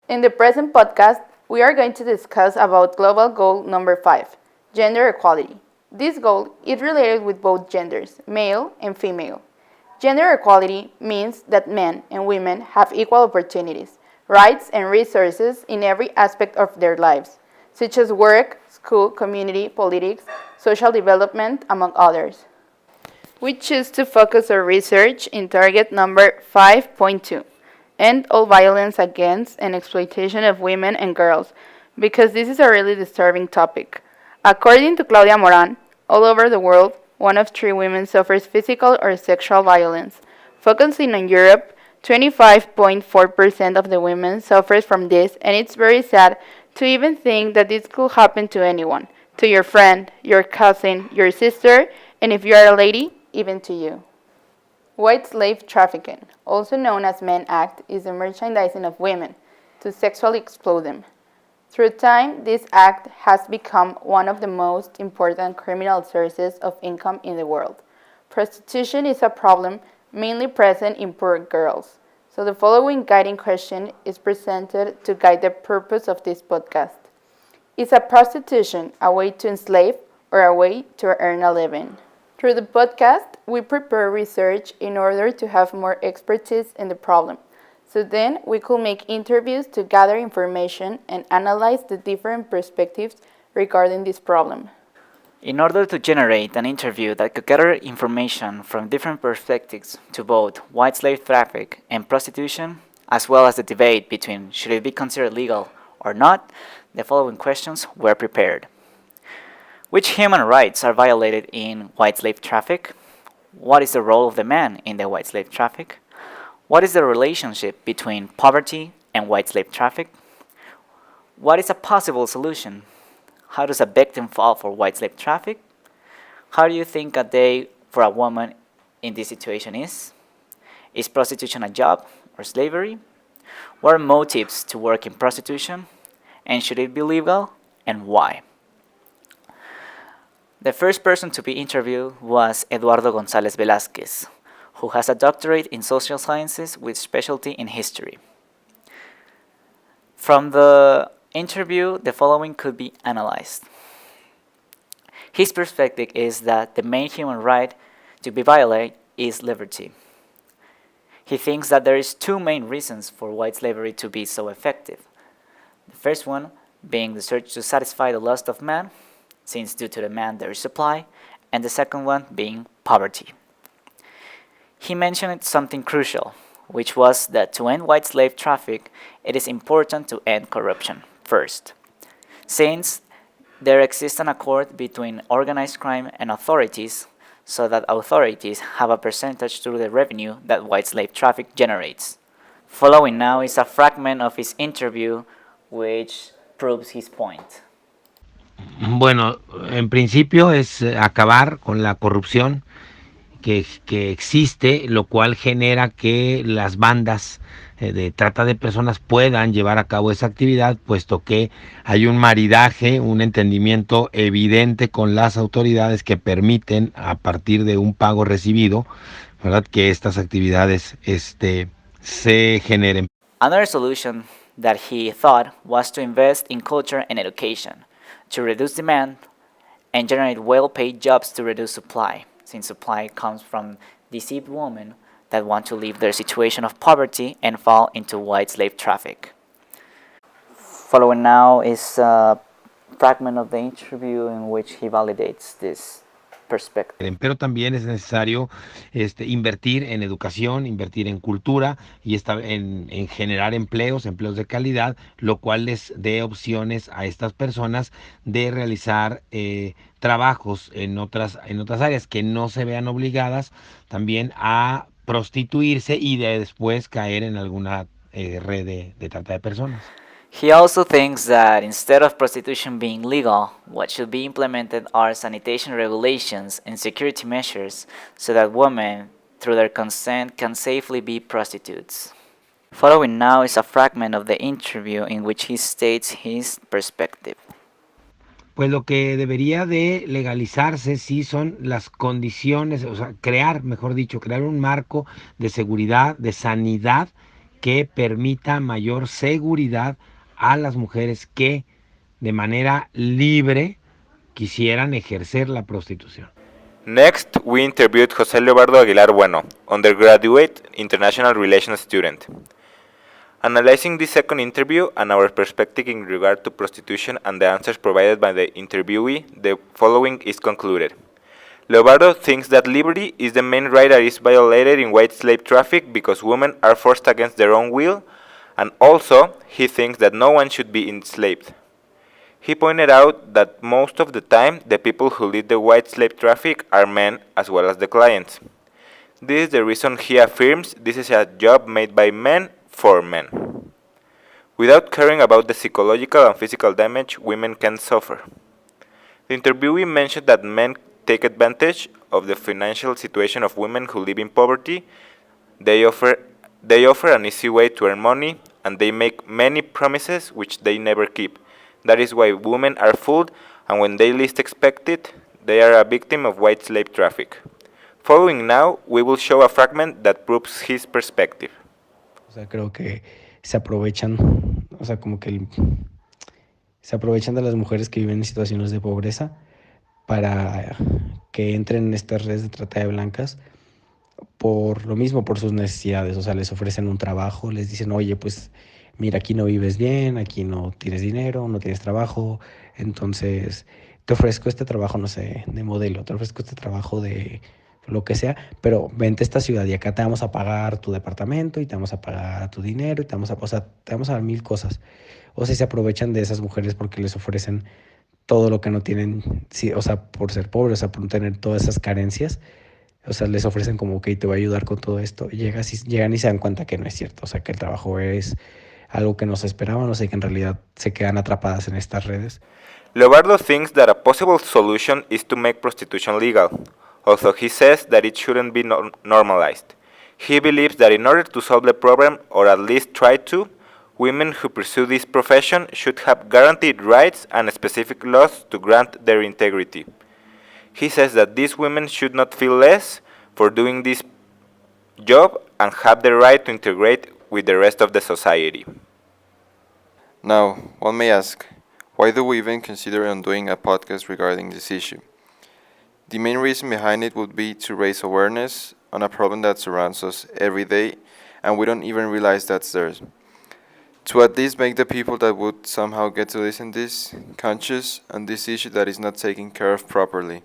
In the present podcast, we are going to discuss about global goal number 5, gender equality. This goal is related with both genders, male and female. Gender equality means that men and women have equal opportunities, rights, and resources in every aspect of their lives, such as work, school, community, politics, social development, among others. We choose to focus our research in target number 5.2, end all violence against and exploitation of women and girls, because this is a really disturbing topic. According to Claudia Moran, all over the world, 1 of 3 women suffers physical or sexual violence. Focusing on Europe, 25.4% of the women suffers from this, and it's very sad to even think that this could happen to anyone, to your friend, your cousin, your sister, and if you are a lady, even to you. White slave trafficking, also known as Men Act, is the merchandising of women to sexually exploit them. Through time, this act has become one of the most important criminal sources of income in the world. Prostitution is a problem mainly present in poor girls. So the following guiding question is presented to guide the purpose of this podcast. Is a prostitution a way to enslave or a way to earn a living? Through the podcast, we prepare research in order to have more expertise in the problem. So then we could make interviews to gather information and analyze the different perspectives regarding this problem. In order to generate an interview that could gather information from different perspectives to both white slave traffic and prostitution, as well as the debate between should it be considered legal or not, the following questions were prepared. Which human rights are violated in white slave traffic? What is the role of the man in the white slave traffic? What is the relationship between poverty and white slave traffic? What is a possible solution? How does a victim fall for white slave traffic? How do you think a day for a woman in this situation is? Is prostitution a job or slavery? What are motives to work in prostitution? And should it be legal? And why? The first person to be interviewed was Eduardo González Velázquez, who has a doctorate in social sciences with specialty in history. From the interview, the following could be analyzed. His perspective is that the main human right to be violated is liberty. He thinks that there is 2 main reasons for white slavery to be so effective. The first one being the search to satisfy the lust of man, since due to demand there is supply, and the second one being poverty. He mentioned something crucial, which was that to end white slave traffic, it is important to end corruption first, since there exists an accord between organized crime and authorities, so that authorities have a percentage through the revenue that white slave traffic generates. Following now is a fragment of his interview which proves his point. Bueno, en principio es acabar con la corrupción que existe, lo cual genera que las bandas de trata de personas puedan llevar a cabo esa actividad, puesto que hay un maridaje, un entendimiento evidente con las autoridades que permiten, a partir de un pago recibido, ¿verdad?, que estas actividades se generen. Another solution that he thought was to invest in culture and education, to reduce demand and generate well-paid jobs to reduce supply, since supply comes from deceived women that want to leave their situation of poverty and fall into white slave traffic. Following now is a fragment of the interview in which he validates this perspective. Pero también es necesario invertir en educación, invertir en cultura y en generar empleos de calidad, lo cual les dé opciones a estas personas de realizar trabajos en otras áreas, que no se vean obligadas también a prostituirse y de después caer en alguna red de trata de personas. He also thinks that instead of prostitution being legal, what should be implemented are sanitation regulations and security measures so that women, through their consent, can safely be prostitutes. Following now is a fragment of the interview in which he states his perspective. Pues lo que debería de legalizarse sí son las condiciones, o sea, crear un marco de seguridad, de sanidad, que permita mayor seguridad a las mujeres que de manera libre quisieran ejercer la prostitución. Next, we interviewed José Leonardo Aguilar Bueno, undergraduate international relations student. Analyzing this second interview and our perspective in regard to prostitution and the answers provided by the interviewee, the following is concluded. Leonardo thinks that liberty is the main right that is violated in white slave traffic because women are forced against their own will, and also he thinks that no one should be enslaved. He pointed out that most of the time the people who lead the white slave traffic are men as well as the clients. This is the reason he affirms this is a job made by men for men, without caring about the psychological and physical damage women can suffer. The interviewee mentioned that men take advantage of the financial situation of women who live in poverty. They offer an easy way to earn money, and they make many promises which they never keep. That is why women are fooled, and when they least expect it, they are a victim of white slave traffic. Following now, we will show a fragment that proves his perspective. O sea, creo que se aprovechan, o sea, como que se aprovechan de las mujeres que viven en situaciones de pobreza para que entren en estas redes de trata de blancas por lo mismo, por sus necesidades. O sea, les ofrecen un trabajo, les dicen, oye, pues mira, aquí no vives bien, aquí no tienes dinero, no tienes trabajo, entonces te ofrezco este trabajo, no sé, de modelo, te ofrezco este trabajo de lo que sea, pero vente a esta ciudad y acá te vamos a pagar tu departamento y te vamos a pagar tu dinero y te vamos a, o sea, te vamos a dar 1000 cosas. O sea, se aprovechan de esas mujeres porque les ofrecen todo lo que no tienen, sí, o sea, por ser pobres, o sea, por no tener todas esas carencias. O sea, les ofrecen como, ok, te voy a ayudar con todo esto. Y llegan y se dan cuenta que no es cierto. O sea, que el trabajo es algo que no se esperaban, o sea, que en realidad se quedan atrapadas en estas redes. Leonardo thinks that a possible solution is to make prostitution legal, although he says that it shouldn't be normalized. He believes that in order to solve the problem, or at least try to, women who pursue this profession should have guaranteed rights and specific laws to grant their integrity. He says that these women should not feel less for doing this job and have the right to integrate with the rest of the society. Now, one may ask, why do we even consider on doing a podcast regarding this issue? The main reason behind it would be to raise awareness on a problem that surrounds us every day and we don't even realize that's there. To at least make the people that would somehow get to listen this conscious on this issue that is not taken care of properly,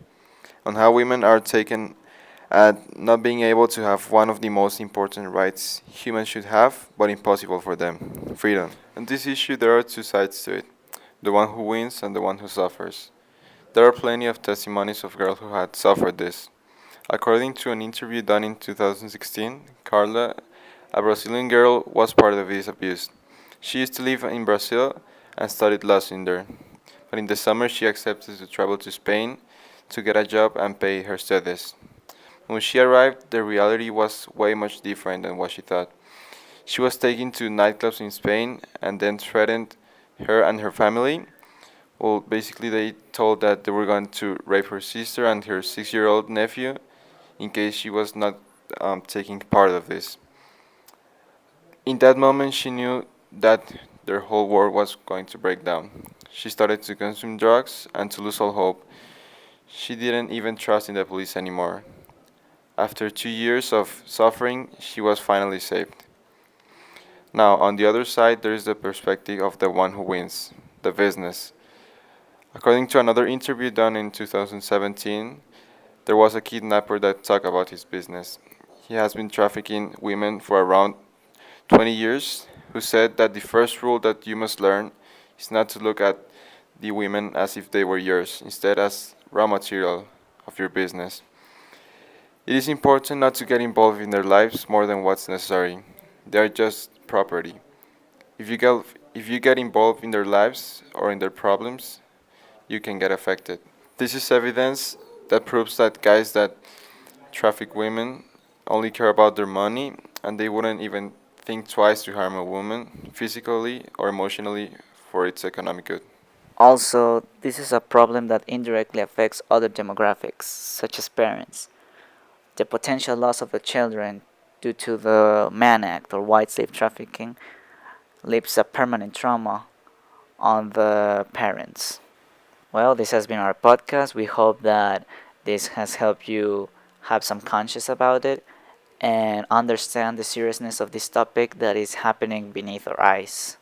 on how women are taken at not being able to have one of the most important rights humans should have, but impossible for them, freedom. On this issue there are two sides to it, the one who wins and the one who suffers. There are plenty of testimonies of girls who had suffered this. According to an interview done in 2016, Carla, a Brazilian girl, was part of this abuse. She used to live in Brazil and studied law there, but in the summer she accepted to travel to Spain to get a job and pay her studies. When she arrived, the reality was way much different than what she thought. She was taken to nightclubs in Spain and then threatened her and her family. Well, basically they told that they were going to rape her sister and her 6-year-old nephew in case she was not taking part of this. In that moment, she knew that their whole world was going to break down. She started to consume drugs and to lose all hope. She didn't even trust in the police anymore. After 2 years of suffering, she was finally saved. Now, on the other side, there is the perspective of the one who wins, the business. According to another interview done in 2017, there was a kidnapper that talked about his business. He has been trafficking women for around 20 years, who said that the first rule that you must learn is not to look at the women as if they were yours, instead as raw material of your business. It is important not to get involved in their lives more than what's necessary. They are just property. If you get involved in their lives or in their problems, you can get affected. This is evidence that proves that guys that traffic women only care about their money and they wouldn't even think twice to harm a woman physically or emotionally for its economic good. Also, this is a problem that indirectly affects other demographics, such as parents. The potential loss of the children due to the Mann Act or white slave trafficking leaves a permanent trauma on the parents. Well, this has been our podcast. We hope that this has helped you have some conscience about it and understand the seriousness of this topic that is happening beneath our eyes.